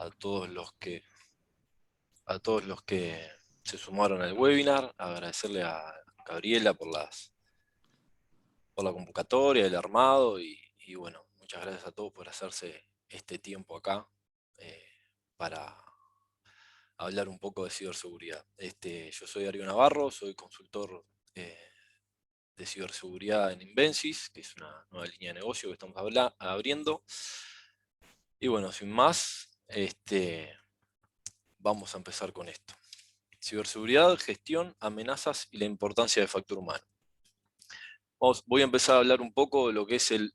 a todos los que se sumaron al webinar, agradecerle a Gabriela por la convocatoria, el armado y bueno, muchas gracias a todos por hacerse este tiempo acá eh, para hablar un poco de ciberseguridad. Yo soy Darío Navarro, soy consultor eh, de ciberseguridad en Invensis, que es una nueva línea de negocio que estamos abriendo. Y bueno, sin más, vamos a empezar con esto. Ciberseguridad, gestión, amenazas y la importancia del factor humano. Voy a empezar a hablar un poco de lo que es el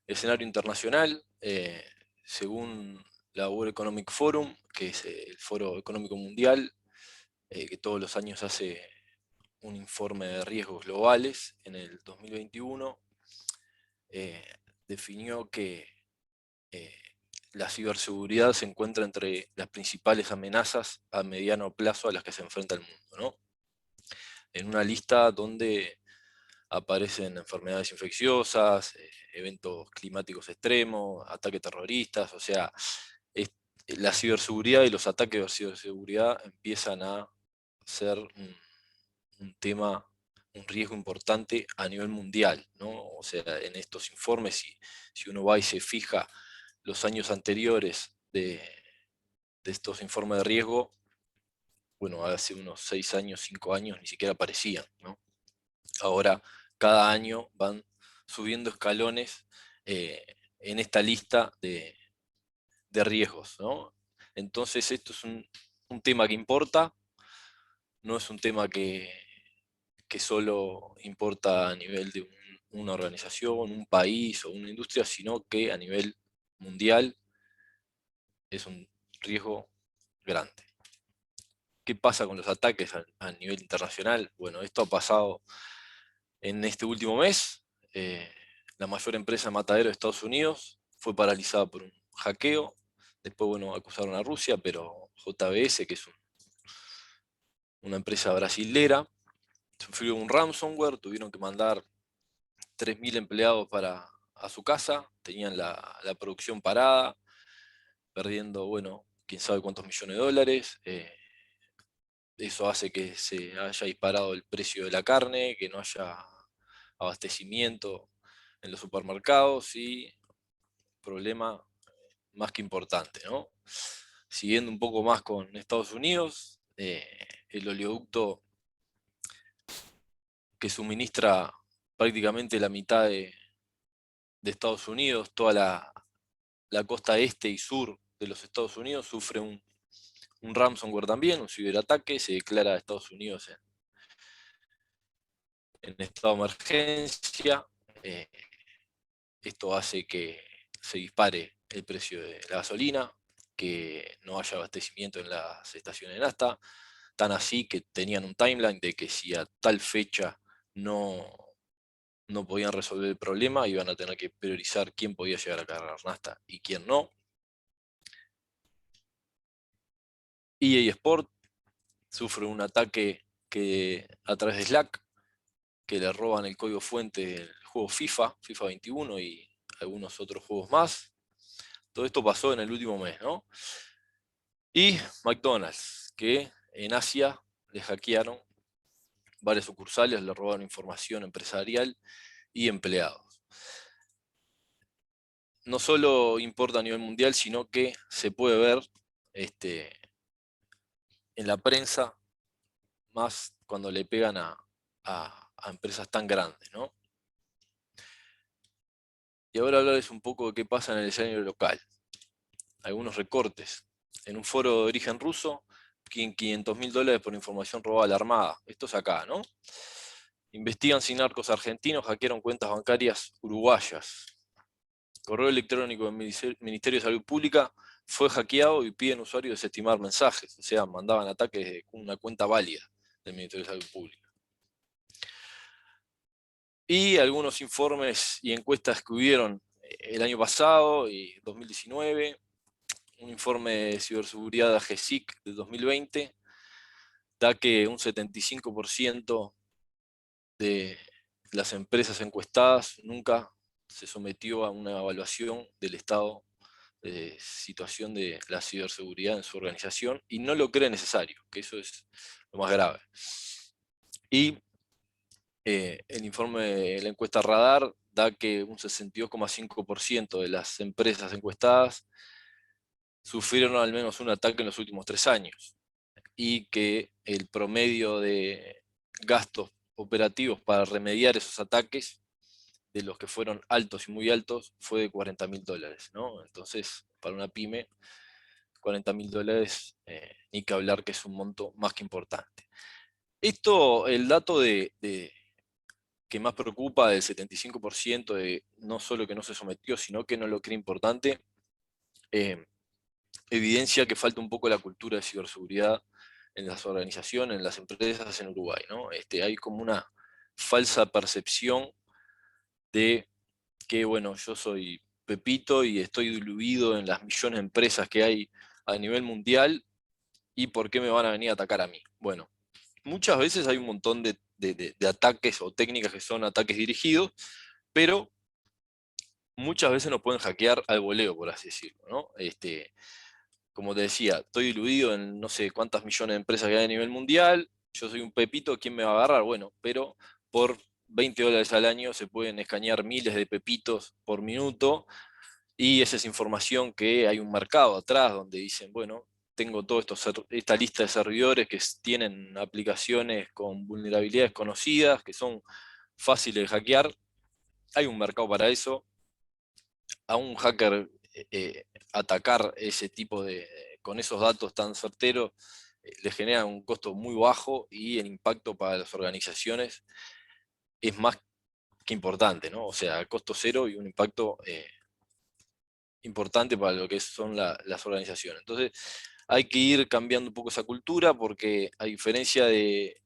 escenario internacional. Según la World Economic Forum, que es el Foro Económico Mundial, que todos los años hace un informe de riesgos globales, en el 2021 definió que eh, la ciberseguridad se encuentra entre las principales amenazas a mediano plazo a las que se enfrenta el mundo, ¿no? En una lista donde aparecen enfermedades infecciosas, eventos climáticos extremos, ataques terroristas, o sea, la ciberseguridad y los ataques de ciberseguridad empiezan a ser un tema, un riesgo importante a nivel mundial, ¿no? O sea, en estos informes, si uno va y se fija los años anteriores de estos informes de riesgo, bueno, hace unos 6 años, 5 años, ni siquiera aparecían, ¿no? Ahora, cada año van subiendo escalones en esta lista de riesgos, ¿no? Entonces, esto es un tema que importa, no es un tema que solo importa a nivel de una organización, un país o una industria, sino que a nivel mundial es un riesgo grande. ¿Qué pasa con los ataques a nivel internacional? Bueno, esto ha pasado en este último mes. La mayor empresa de matadero de Estados Unidos fue paralizada por un hackeo. Después, bueno, acusaron a Rusia, pero JBS, que es una empresa brasilera, sufrió un ransomware, tuvieron que mandar 3.000 empleados a su casa, tenían la producción parada, perdiendo, bueno, quién sabe cuántos millones de dólares. Eso hace que se haya disparado el precio de la carne, que no haya abastecimiento en los supermercados y problema más que importante, ¿no? Siguiendo un poco más con Estados Unidos, el oleoducto que suministra prácticamente la mitad de Estados Unidos, toda la costa este y sur de los Estados Unidos sufre un ransomware también, un ciberataque, se declara a Estados Unidos en estado de emergencia. Eh, Esto hace que se dispare el precio de la gasolina, que no haya abastecimiento en las estaciones de nafta, tan así que tenían un timeline de que si a tal fecha no, no podían resolver el problema, iban a tener que priorizar quién podía llegar a cargar nafta y quién no. EA Sport sufre un ataque a través de Slack, que le roban el código fuente del juego FIFA 21 y algunos otros juegos más. Todo esto pasó en el último mes, ¿no? Y McDonald's, que en Asia le hackearon varias sucursales, le robaron información empresarial y empleados. No solo importa a nivel mundial, sino que se puede ver en la prensa más cuando le pegan a empresas tan grandes, ¿no? Y ahora hablarles un poco de qué pasa en el escenario local. Algunos recortes. En un foro de origen ruso, $500.000 por información robada a la Armada. Esto es acá, ¿no? Investigan si narcos argentinos hackearon cuentas bancarias uruguayas. Correo electrónico del Ministerio de Salud Pública fue hackeado y piden usuarios desestimar mensajes. O sea, mandaban ataques de una cuenta válida del Ministerio de Salud Pública. Y algunos informes y encuestas que hubieron el año pasado y 2019, un informe de ciberseguridad de AGESIC de 2020, da que un 75% de las empresas encuestadas nunca se sometió a una evaluación del estado situación de la ciberseguridad en su organización y no lo cree necesario, que eso es lo más grave. Y el informe de la encuesta Radar da que un 62,5% de las empresas encuestadas sufrieron al menos un ataque en los últimos 3 años y que el promedio de gastos operativos para remediar esos ataques, de los que fueron altos y muy altos, fue de $40.000, ¿no? Entonces, para una pyme, $40.000, ni que hablar que es un monto más que importante. Esto, el dato que más preocupa, del 75% de no solo que no se sometió, sino que no lo cree importante, evidencia que falta un poco la cultura de ciberseguridad en las organizaciones, en las empresas en Uruguay, ¿no? Hay como una falsa percepción de que, bueno, yo soy Pepito y estoy diluido en las millones de empresas que hay a nivel mundial, y ¿por qué me van a venir a atacar a mí? Bueno, muchas veces hay un montón de ataques o técnicas que son ataques dirigidos, pero muchas veces nos pueden hackear al voleo, por así decirlo, ¿no? Como te decía, estoy diluido en no sé cuántas millones de empresas que hay a nivel mundial, yo soy un Pepito, ¿quién me va a agarrar? Bueno, pero por $20 al año se pueden escanear miles de Pepitos por minuto, y esa es información que hay un mercado atrás donde dicen, bueno, tengo toda esta lista de servidores que tienen aplicaciones con vulnerabilidades conocidas, que son fáciles de hackear, hay un mercado para eso. A un hacker atacar ese tipo con esos datos tan certeros, le genera un costo muy bajo, y el impacto para las organizaciones es más que importante, ¿no? O sea, costo cero y un impacto importante para lo que son las organizaciones. Entonces, hay que ir cambiando un poco esa cultura, porque a diferencia de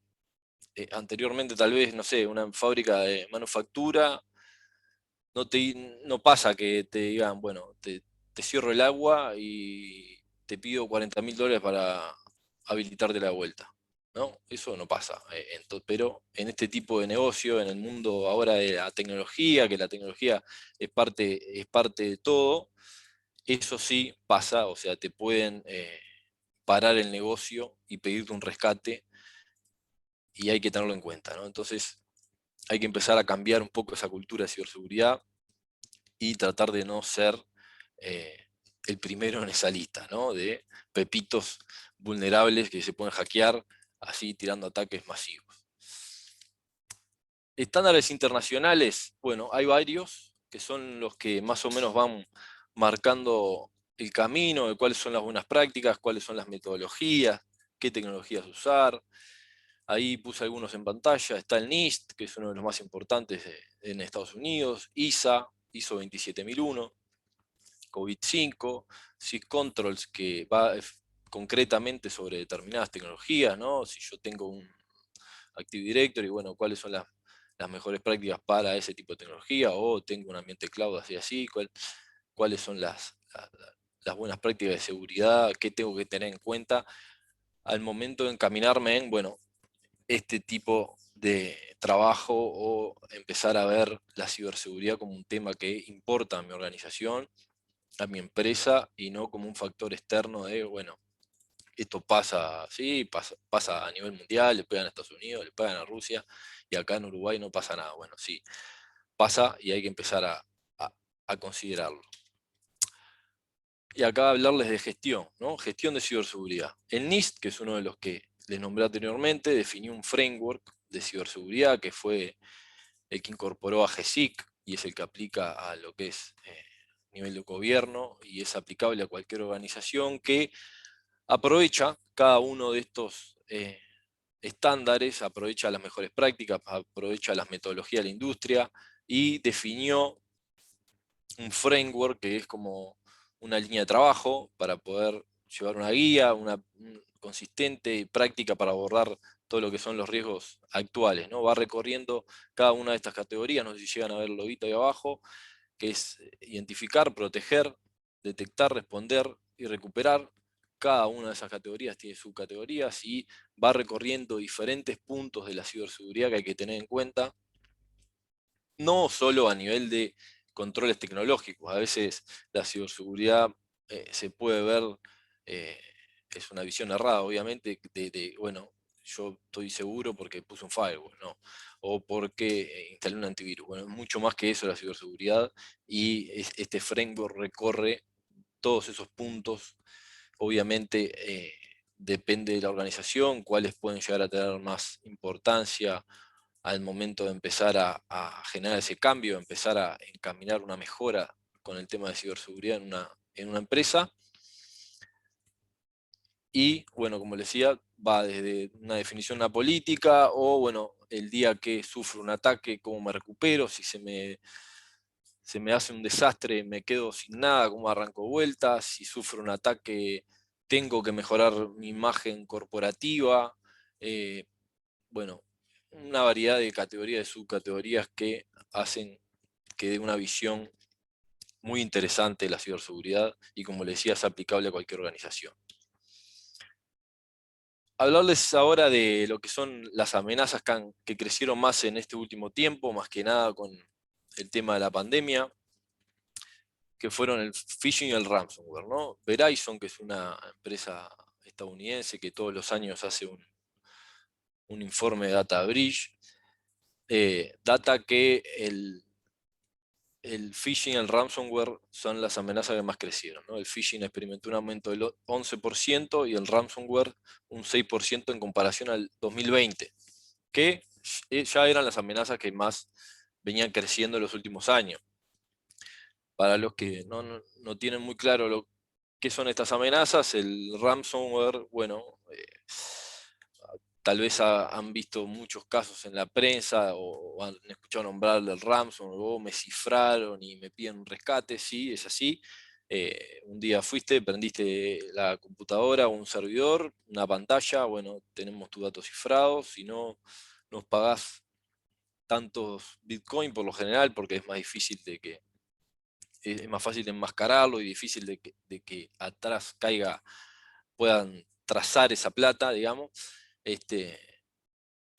anteriormente, tal vez, no sé, una fábrica de manufactura, no pasa que te digan, bueno, te cierro el agua y te pido $40.000 para habilitarte la vuelta, ¿no? Eso no pasa. Pero en este tipo de negocio, en el mundo ahora de la tecnología, que la tecnología es parte de todo, eso sí pasa. O sea, te pueden parar el negocio y pedirte un rescate, y hay que tenerlo en cuenta, ¿no? Entonces, hay que empezar a cambiar un poco esa cultura de ciberseguridad y tratar de no ser eh, el primero en esa lista, ¿no? De pepitos vulnerables que se pueden hackear así tirando ataques masivos. Estándares internacionales, bueno, hay varios que son los que más o menos van marcando el camino de cuáles son las buenas prácticas, cuáles son las metodologías, qué tecnologías usar. Ahí puse algunos en pantalla. Está el NIST, que es uno de los más importantes en Estados Unidos, ISO 27001, COVID-5, SysControls, que va concretamente sobre determinadas tecnologías, ¿no? Si yo tengo un Active Directory, bueno, cuáles son las mejores prácticas para ese tipo de tecnología, o tengo un ambiente cloud así, cuáles son las buenas prácticas de seguridad, qué tengo que tener en cuenta al momento de encaminarme en, bueno, este tipo de trabajo, o empezar a ver la ciberseguridad como un tema que importa a mi organización, a mi empresa, y no como un factor externo de, bueno, esto pasa, sí, pasa a nivel mundial, le pegan a Estados Unidos, le pegan a Rusia, y acá en Uruguay no pasa nada. Bueno, sí, pasa, y hay que empezar a considerarlo. Y acá hablarles de gestión, ¿no? Gestión de ciberseguridad. El NIST, que es uno de los que les nombré anteriormente, definió un framework de ciberseguridad que fue el que incorporó a GESIC, y es el que aplica a lo que es nivel de gobierno, y es aplicable a cualquier organización que aprovecha cada uno de estos estándares, aprovecha las mejores prácticas, aprovecha las metodologías de la industria, y definió un framework que es como una línea de trabajo para poder llevar una guía, consistente y práctica para abordar todo lo que son los riesgos actuales, ¿no? Va recorriendo cada una de estas categorías, no sé si llegan a ver el loguito ahí abajo, que es identificar, proteger, detectar, responder y recuperar. Cada una de esas categorías tiene subcategorías, y va recorriendo diferentes puntos de la ciberseguridad que hay que tener en cuenta, no solo a nivel de controles tecnológicos. A veces la ciberseguridad se puede ver, es una visión errada, obviamente, bueno, yo estoy seguro porque puse un firewall, ¿no? O porque instalé un antivirus. Bueno, es mucho más que eso la ciberseguridad, y este framework recorre todos esos puntos. Obviamente depende de la organización, cuáles pueden llegar a tener más importancia al momento de empezar a generar ese cambio, empezar a encaminar una mejora con el tema de ciberseguridad en una empresa. Y bueno, como les decía, va desde una definición de una política, o bueno, el día que sufro un ataque, cómo me recupero, si se me hace un desastre, me quedo sin nada, cómo arranco vuelta, si sufro un ataque, tengo que mejorar mi imagen corporativa. eh, bueno, una variedad de categorías, de subcategorías que hacen que dé una visión muy interesante de la ciberseguridad, y como les decía, es aplicable a cualquier organización. Hablarles ahora de lo que son las amenazas que crecieron más en este último tiempo, más que nada con el tema de la pandemia, que fueron el phishing y el ransomware, ¿no? Verizon, que es una empresa estadounidense que todos los años hace un informe de Data Breach, data que el phishing y el ransomware son las amenazas que más crecieron, ¿no? El phishing experimentó un aumento del 11% y el ransomware un 6% en comparación al 2020, que ya eran las amenazas que más venían creciendo en los últimos años. Para los que no tienen muy claro qué son estas amenazas, el ransomware, bueno, tal vez han visto muchos casos en la prensa o han escuchado nombrar del ransomware, o me cifraron y me piden un rescate. Sí, es así. Un día fuiste, prendiste la computadora o un servidor, una pantalla, bueno, tenemos tus datos cifrados, si no nos pagás tantos Bitcoin por lo general, porque es más difícil es más fácil de enmascararlo y difícil de que atrás puedan trazar esa plata, digamos.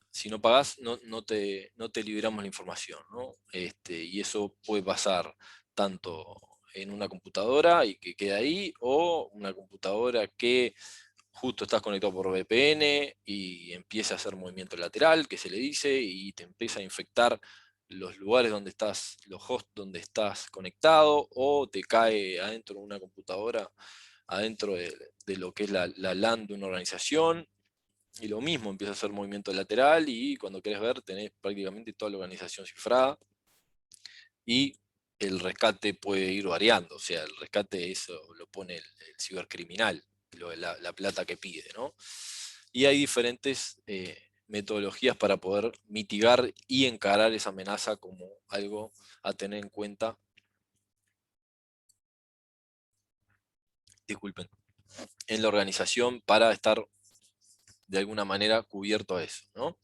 Si no pagás, no te liberamos la información, ¿no? Y eso puede pasar tanto en una computadora y que queda ahí, o una computadora que justo estás conectado por VPN y empieza a hacer movimiento lateral, que se le dice, y te empieza a infectar los lugares donde estás, los hosts donde estás conectado, o te cae adentro de una computadora, adentro de lo que es la LAN de una organización, y lo mismo, empieza a hacer movimiento lateral, y cuando querés ver tenés prácticamente toda la organización cifrada, y el rescate puede ir variando. O sea, el rescate eso lo pone el cibercriminal, la plata que pide, ¿no? Y hay diferentes metodologías para poder mitigar y encarar esa amenaza como algo a tener en cuenta, disculpen, en la organización, para estar de alguna manera cubierto a eso, ¿no?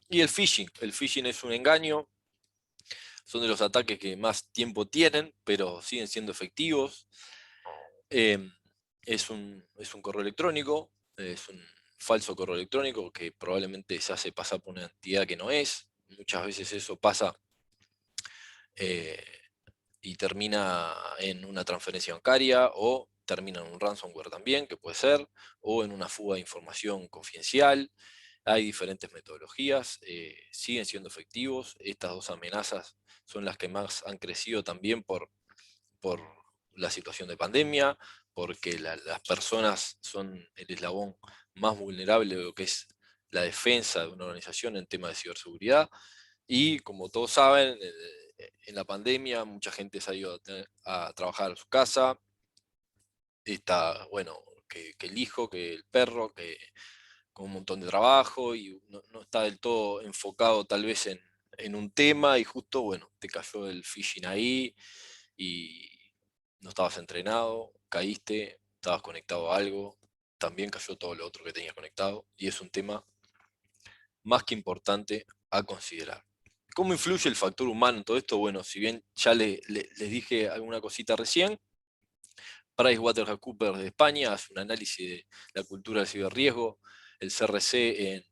Y el phishing es un engaño, son de los ataques que más tiempo tienen, pero siguen siendo efectivos. Eh, es un correo electrónico, es un falso correo electrónico que probablemente se hace pasar por una entidad que no es. Muchas veces eso pasa eh, y termina en una transferencia bancaria, o termina en un ransomware también, que puede ser, o en una fuga de información confidencial. Hay diferentes metodologías, siguen siendo efectivos. Estas dos amenazas son las que más han crecido también por la situación de pandemia, porque las personas son el eslabón más vulnerable de lo que es la defensa de una organización en tema de ciberseguridad. Y como todos saben, en la pandemia mucha gente se ha ido a trabajar a su casa. Está, bueno, que el hijo, que el perro, que con un montón de trabajo, y no está del todo enfocado tal vez en un tema, y justo, bueno, te cayó el phishing ahí y no estabas entrenado, caíste, estabas conectado a algo, también cayó todo lo otro que tenías conectado, y es un tema más que importante a considerar. ¿Cómo influye el factor humano en todo esto? Bueno, si bien ya les dije alguna cosita recién, PricewaterhouseCoopers de España hace un análisis de la cultura del ciberriesgo, el CRC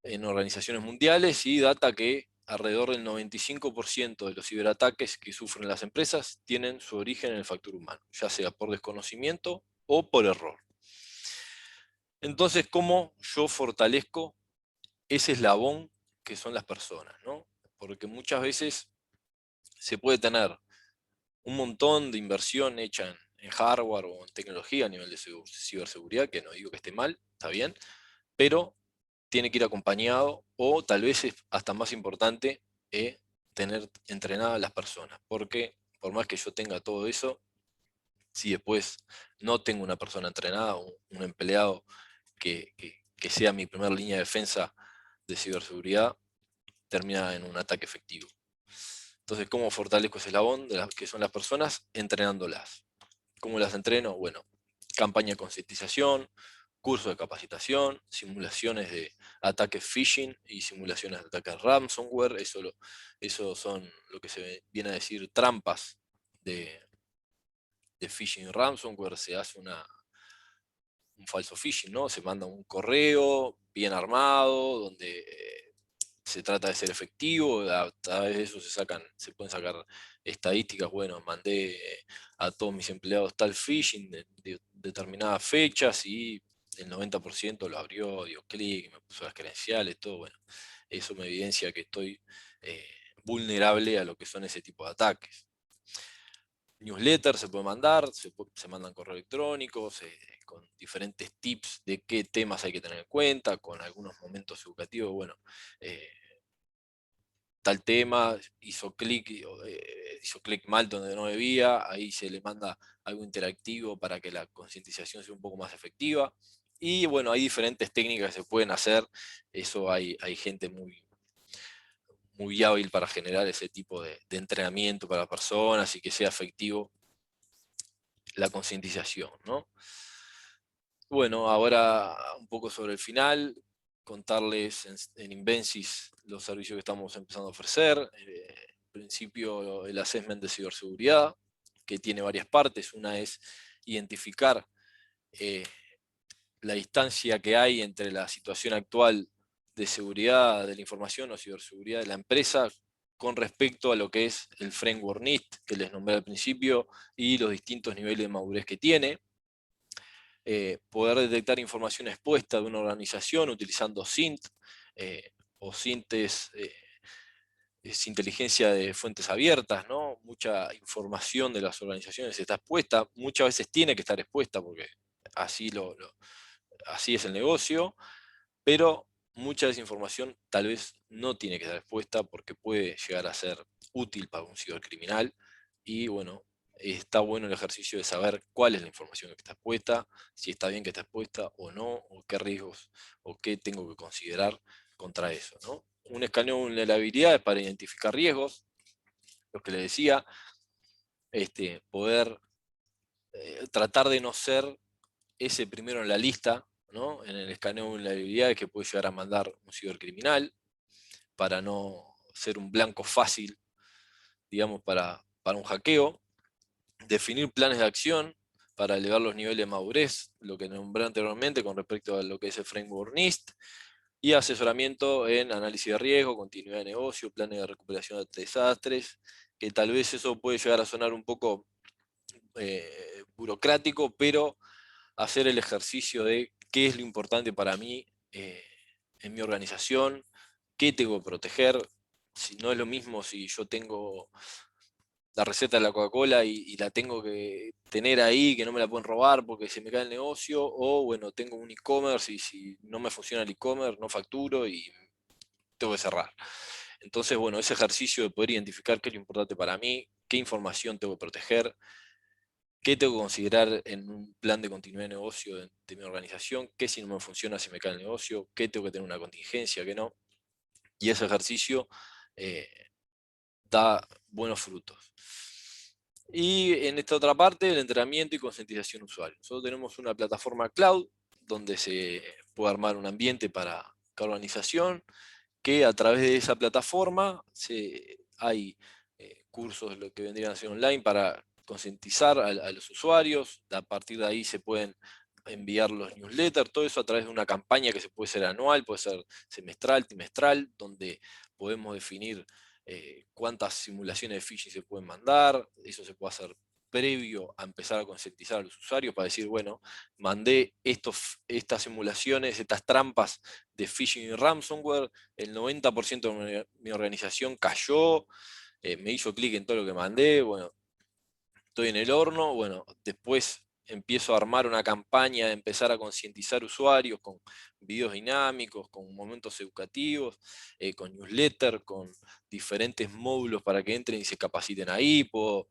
en organizaciones mundiales, y data que alrededor del 95% de los ciberataques que sufren las empresas tienen su origen en el factor humano, ya sea por desconocimiento o por error. Entonces, ¿cómo yo fortalezco ese eslabón que son las personas, ¿no? Porque muchas veces se puede tener un montón de inversión hecha en hardware o en tecnología a nivel de ciberseguridad, que no digo que esté mal, está bien, pero tiene que ir acompañado, o tal vez es hasta más importante, tener entrenadas a las personas, porque por más que yo tenga todo eso, si después no tengo una persona entrenada, un empleado que sea mi primera línea de defensa de ciberseguridad, termina en un ataque efectivo. Entonces, ¿cómo fortalezco ese eslabón de las que son las personas? Entrenándolas. ¿Cómo las entreno? Bueno, campaña de concientización, cursos de capacitación, simulaciones de ataques phishing y simulaciones de ataques ransomware. Eso son lo que se viene a decir trampas de phishing y ransomware. Se hace un falso phishing, ¿no? Se manda un correo bien armado, donde se trata de ser efectivo, a través de eso se pueden sacar estadísticas. Bueno, mandé a todos mis empleados tal phishing de determinadas fechas y el 90% lo abrió, dio clic, me puso las credenciales, todo. Bueno, eso me evidencia que estoy vulnerable a lo que son ese tipo de ataques. Newsletter se puede mandar, se mandan correos electrónicos, con diferentes tips de qué temas hay que tener en cuenta, con algunos momentos educativos. Bueno, tal tema, hizo clic mal donde no debía, ahí se le manda algo interactivo para que la concientización sea un poco más efectiva. Y bueno, hay diferentes técnicas que se pueden hacer, eso hay gente muy hábil para generar ese tipo de entrenamiento para personas y que sea efectivo la concientización, ¿no? Bueno, ahora un poco sobre el final, contarles en Invensis los servicios que estamos empezando a ofrecer. En principio, el assessment de ciberseguridad, que tiene varias partes. Una es identificar la distancia que hay entre la situación actual de seguridad de la información o ciberseguridad de la empresa con respecto a lo que es el framework NIST, que les nombré al principio, y los distintos niveles de madurez que tiene. Poder detectar información expuesta de una organización utilizando SINT, o SINT es inteligencia de fuentes abiertas, ¿no? Mucha información de las organizaciones está expuesta, muchas veces tiene que estar expuesta porque así, así es el negocio, pero mucha de esa información tal vez no tiene que estar expuesta porque puede llegar a ser útil para un cibercriminal. Y bueno, está bueno el ejercicio de saber cuál es la información que está expuesta, si está bien que está expuesta o no, o qué riesgos o qué tengo que considerar contra eso, ¿no? Un escaneo de vulnerabilidad es para identificar riesgos, lo que le decía, poder tratar de no ser ese primero en la lista, ¿no? En el escaneo de vulnerabilidades que puede llegar a mandar un cibercriminal, para no ser un blanco fácil, digamos, para un hackeo. Definir planes de acción para elevar los niveles de madurez, lo que nombré anteriormente con respecto a lo que es el framework NIST, y asesoramiento en análisis de riesgo, continuidad de negocio, planes de recuperación de desastres, que tal vez eso puede llegar a sonar un poco burocrático, pero hacer el ejercicio de qué es lo importante para mí en mi organización, qué tengo que proteger. Si no es lo mismo si yo tengo la receta de la Coca-Cola y la tengo que tener ahí, que no me la pueden robar porque se me cae el negocio, o bueno, tengo un e-commerce y si no me funciona el e-commerce no facturo y tengo que cerrar. Entonces, bueno, ese ejercicio de poder identificar qué es lo importante para mí, qué información tengo que proteger, qué tengo que considerar en un plan de continuidad de negocio de mi organización, qué si no me funciona, si me cae el negocio, qué tengo que tener una contingencia, qué no. Y ese ejercicio da buenos frutos. Y en esta otra parte, el entrenamiento y concientización usuario. Nosotros tenemos una plataforma cloud donde se puede armar un ambiente para cada organización, que a través de esa plataforma hay cursos, lo que vendrían a ser online, para concientizar a los usuarios. A partir de ahí se pueden enviar los newsletters, todo eso a través de una campaña que se puede ser anual, puede ser semestral, trimestral, donde podemos definir cuántas simulaciones de phishing se pueden mandar. Eso se puede hacer previo a empezar a concientizar a los usuarios para decir, bueno, mandé estas simulaciones, estas trampas de phishing y ransomware, el 90% de mi organización cayó, me hizo clic en todo lo que mandé, bueno, estoy en el horno, bueno, después empiezo a armar una campaña de empezar a concientizar usuarios con videos dinámicos, con momentos educativos, con newsletter, con diferentes módulos para que entren y se capaciten ahí, puedo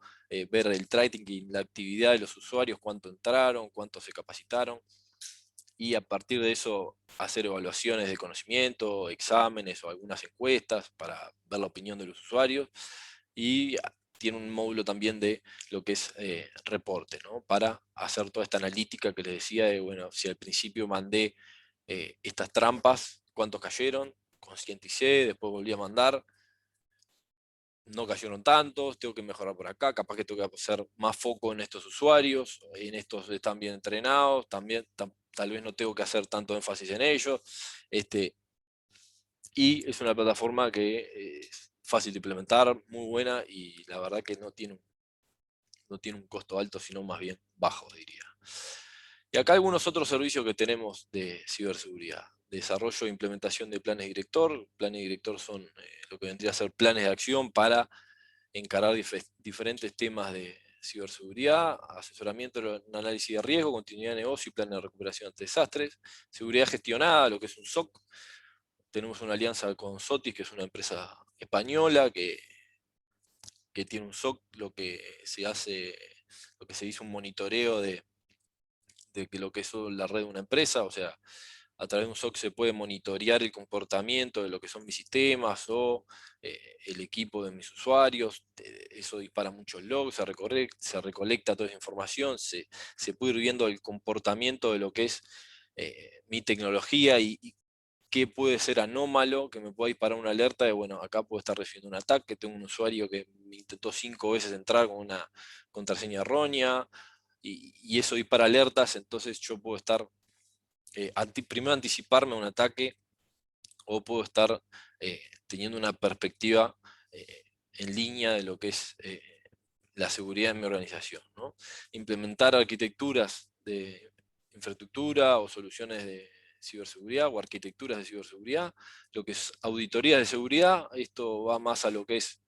ver el tracking, la actividad de los usuarios, cuánto entraron, cuánto se capacitaron, y a partir de eso hacer evaluaciones de conocimiento, exámenes o algunas encuestas para ver la opinión de los usuarios, y tiene un módulo también de lo que es reporte, ¿no? Para hacer toda esta analítica que les decía de, bueno, si al principio mandé estas trampas, cuántos cayeron, concienticé, después volví a mandar, no cayeron tantos, tengo que mejorar por acá, capaz que tengo que hacer más foco en estos usuarios, en estos están bien entrenados, también tal vez no tengo que hacer tanto énfasis en ellos, y es una plataforma que es fácil de implementar, muy buena, y la verdad que no tiene un costo alto, sino más bien bajo, diría. Y acá algunos otros servicios que tenemos de ciberseguridad. Desarrollo e implementación de planes director. Planes director son lo que vendría a ser planes de acción para encarar diferentes temas de ciberseguridad, asesoramiento en análisis de riesgo, continuidad de negocio y plan de recuperación ante desastres, seguridad gestionada, lo que es un SOC. Tenemos una alianza con Sotis, que es una empresa española que tiene un SOC, lo que se hace, lo que se dice un monitoreo de que lo que es la red de una empresa, o sea, a través de un SOC se puede monitorear el comportamiento de lo que son mis sistemas o el equipo de mis usuarios, eso dispara muchos logs, se recolecta toda esa información, se puede ir viendo el comportamiento de lo que es mi tecnología y qué puede ser anómalo, que me pueda disparar una alerta de, bueno, acá puedo estar recibiendo un ataque, tengo un usuario que me intentó 5 veces entrar con una contraseña errónea, y eso dispara alertas, entonces yo puedo estar, primero anticiparme a un ataque, o puedo estar teniendo una perspectiva en línea de lo que es la seguridad en mi organización, ¿no? Implementar arquitecturas de infraestructura o soluciones de ciberseguridad o arquitecturas de ciberseguridad, lo que es auditoría de seguridad, esto va más a lo que es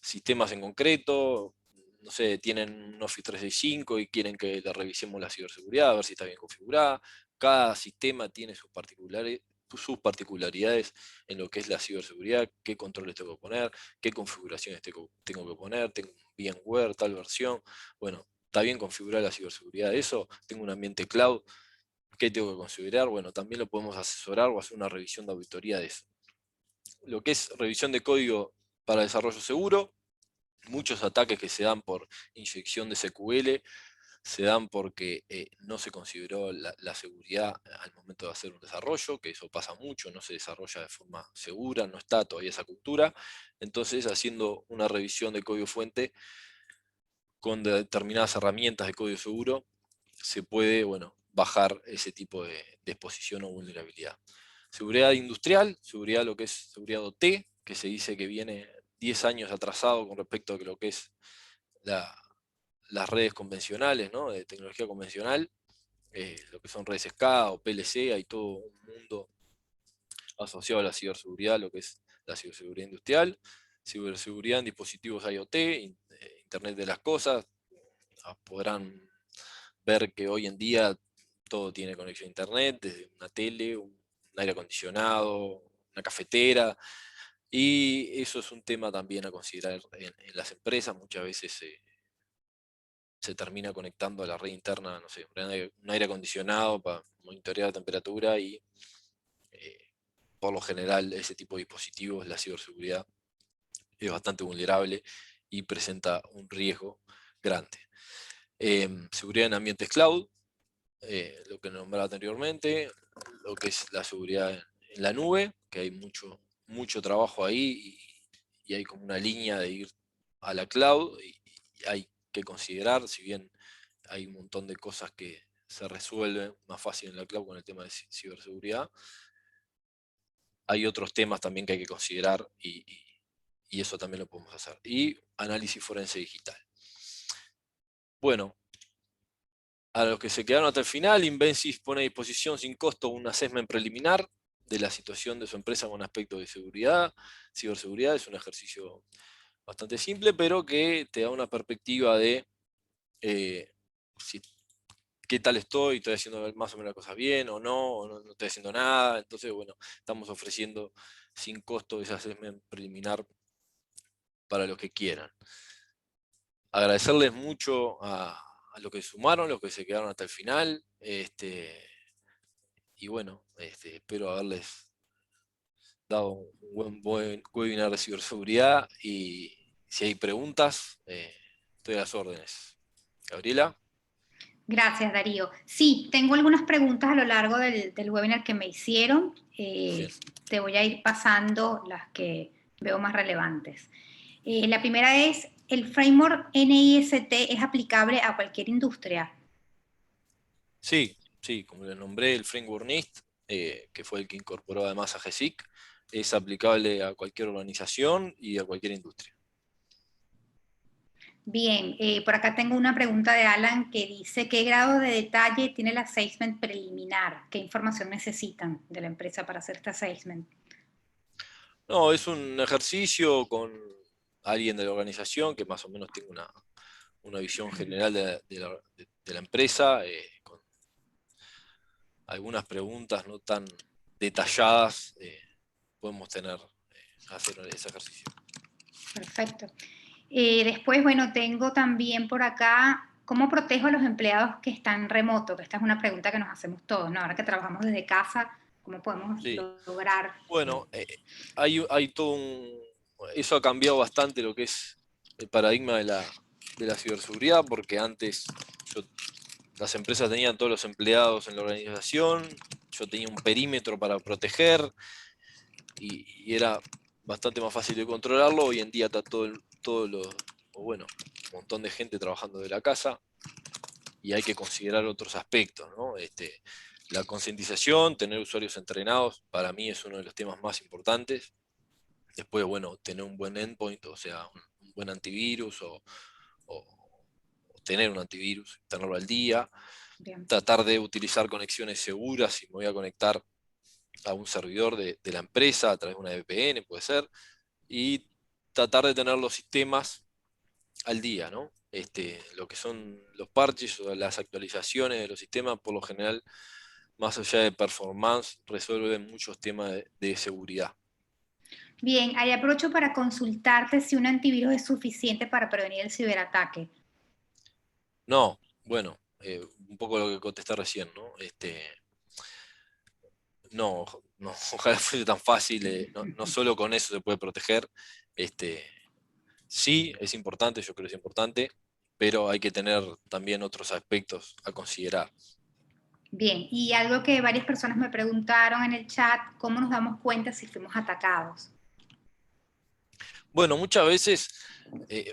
sistemas en concreto, no sé, tienen un Office 365 y quieren que le revisemos la ciberseguridad, a ver si está bien configurada. Cada sistema tiene sus particularidades en lo que es la ciberseguridad, qué controles tengo que poner, qué configuraciones tengo que poner, tengo un VMware, tal versión, bueno, está bien configurar la ciberseguridad de eso, tengo un ambiente cloud, ¿qué tengo que considerar? Bueno, también lo podemos asesorar o hacer una revisión de auditoría de eso. Lo que es revisión de código para desarrollo seguro, muchos ataques que se dan por inyección de SQL se dan porque no se consideró la seguridad al momento de hacer un desarrollo, que eso pasa mucho, no se desarrolla de forma segura, no está todavía esa cultura. Entonces, haciendo una revisión de código fuente con determinadas herramientas de código seguro, se puede, bueno, bajar ese tipo de exposición o vulnerabilidad. Seguridad industrial, seguridad lo que es seguridad OT, que se dice que viene 10 años atrasado con respecto a lo que es las redes convencionales, ¿no? De tecnología convencional, lo que son redes SCADA o PLC, hay todo un mundo asociado a la ciberseguridad, lo que es la ciberseguridad industrial, ciberseguridad en dispositivos IoT, Internet de las Cosas. Podrán ver que hoy en día todo tiene conexión a Internet, desde una tele, un aire acondicionado, una cafetera, y eso es un tema también a considerar en las empresas. Muchas veces se termina conectando a la red interna, no sé, un aire acondicionado para monitorear la temperatura, y por lo general ese tipo de dispositivos, la ciberseguridad es bastante vulnerable y presenta un riesgo grande. Seguridad en ambientes cloud, lo que nombraba anteriormente, lo que es la seguridad en la nube, que hay mucho trabajo ahí, y hay como una línea de ir a la cloud, y hay que considerar, si bien hay un montón de cosas que se resuelve más fácil en la cloud con el tema de ciberseguridad. Hay otros temas también que hay que considerar y eso también lo podemos hacer. Y análisis forense digital. Bueno, a los que se quedaron hasta el final, Invensys pone a disposición sin costo un assessment preliminar de la situación de su empresa con aspectos de seguridad, ciberseguridad. Es un ejercicio bastante simple, pero que te da una perspectiva de qué tal estoy haciendo más o menos las cosas bien o no estoy haciendo nada. Entonces, bueno, estamos ofreciendo sin costo ese assessment preliminar para los que quieran. Agradecerles mucho a los que sumaron, los que se quedaron hasta el final. Y bueno, espero haberles dado un buen webinar de ciberseguridad. Y si hay preguntas, estoy a las órdenes. Gabriela. Gracias, Darío. Sí, tengo algunas preguntas a lo largo del webinar que me hicieron. Te voy a ir pasando las que veo más relevantes. La primera es, ¿el framework NIST es aplicable a cualquier industria? Sí, sí, como les nombré, el framework NIST, que fue el que incorporó además a GESIC, es aplicable a cualquier organización y a cualquier industria. Bien, por acá tengo una pregunta de Alan que dice, ¿qué grado de detalle tiene el assessment preliminar? ¿Qué información necesitan de la empresa para hacer este assessment? No, es un ejercicio con alguien de la organización que más o menos tenga una visión general de la empresa, con algunas preguntas no tan detalladas, podemos hacer ese ejercicio. Perfecto. Después, bueno, tengo también por acá, ¿cómo protejo a los empleados que están remotos? Que esta es una pregunta que nos hacemos todos, ¿no? Ahora que trabajamos desde casa, ¿cómo podemos Sí. lograr? Bueno, hay todo eso ha cambiado bastante lo que es el paradigma de la ciberseguridad, porque antes las empresas tenían todos los empleados en la organización, yo tenía un perímetro para proteger y era bastante más fácil de controlarlo. Hoy en día está un montón de gente trabajando de la casa y hay que considerar otros aspectos, ¿no? La concientización, tener usuarios entrenados, para mí es uno de los temas más importantes. Después, bueno, tener un buen endpoint, o sea, un buen antivirus o tener un antivirus, tenerlo al día. Bien. Tratar de utilizar conexiones seguras, si me voy a conectar a un servidor de la empresa a través de una VPN, puede ser, y tratar de tener los sistemas al día, ¿no? Lo que son los parches o las actualizaciones de los sistemas, por lo general, más allá de performance, resuelven muchos temas de seguridad. Bien, ahí aprovecho para consultarte si un antivirus es suficiente para prevenir el ciberataque. No, bueno, un poco lo que contesté recién, ¿no? No, no, ojalá fuese tan fácil, no solo con eso se puede proteger. Sí, es importante, yo creo que es importante, pero hay que tener también otros aspectos a considerar. Bien, y algo que varias personas me preguntaron en el chat, ¿cómo nos damos cuenta si fuimos atacados? Bueno, muchas veces eh,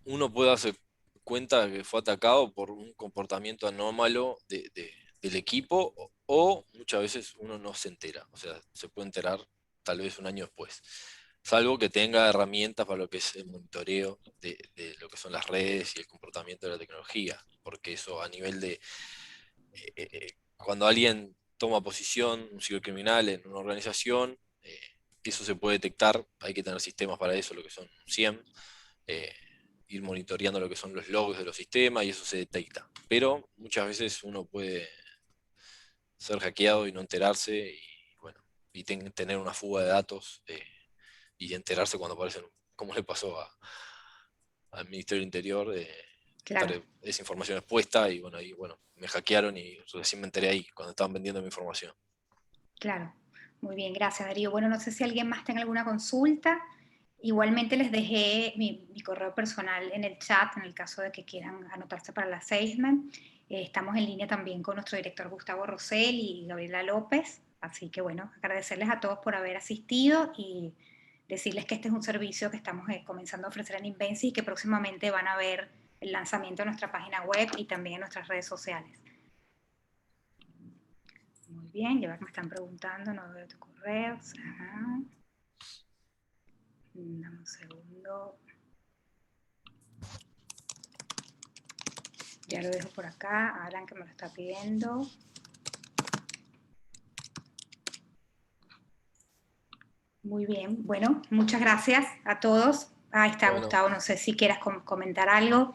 uno puede darse cuenta que fue atacado por un comportamiento anómalo del equipo o muchas veces uno no se entera, o sea, se puede enterar tal vez un año después, salvo que tenga herramientas para lo que es el monitoreo de lo que son las redes y el comportamiento de la tecnología, porque eso a nivel de cuando alguien toma posición, un cibercriminal en una organización, eso se puede detectar, hay que tener sistemas para eso, lo que son SIEM, ir monitoreando lo que son los logs de los sistemas y eso se detecta. Pero muchas veces uno puede ser hackeado y no enterarse y, bueno, y tener una fuga de datos y enterarse cuando aparecen, como le pasó al Ministerio del Interior, Claro, esa información expuesta y bueno, me hackearon y recién me enteré ahí cuando estaban vendiendo mi información. claro. Muy bien, gracias, Darío. Bueno, no sé si alguien más tenga alguna consulta. Igualmente les dejé mi correo personal en el chat en el caso de que quieran anotarse para la Salesman. Estamos en línea también con nuestro director Gustavo Rosell y Gabriela López. Así que bueno, agradecerles a todos por haber asistido y decirles que este es un servicio que estamos comenzando a ofrecer en Invensi y que próximamente van a ver el lanzamiento de nuestra página web y también en nuestras redes sociales. Muy bien, ya me están preguntando, no veo tu correo. Ajá. Dame un segundo. Ya lo dejo por acá, Alan que me lo está pidiendo. Muy bien, bueno, muchas gracias a todos. Ahí está, Bueno. Gustavo, no sé si quieras comentar algo.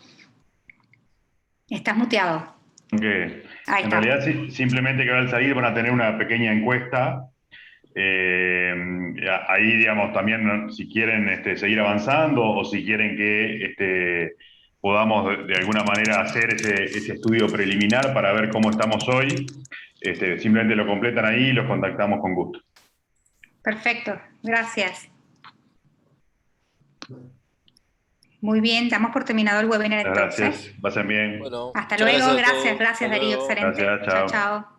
Estás muteado. Que Ahí en está. realidad simplemente que al salir van a tener una pequeña encuesta. Ahí, digamos, también si quieren seguir avanzando o si quieren que podamos de alguna manera hacer ese estudio preliminar para ver cómo estamos hoy, simplemente lo completan ahí y los contactamos con gusto. Perfecto, gracias. Muy bien, damos por terminado el webinar entonces. Gracias, pasen bien. Bueno, Hasta muchas luego, gracias a gracias, todos. gracias Hasta Darío, luego. excelente. Gracias, Chao, chao. chao.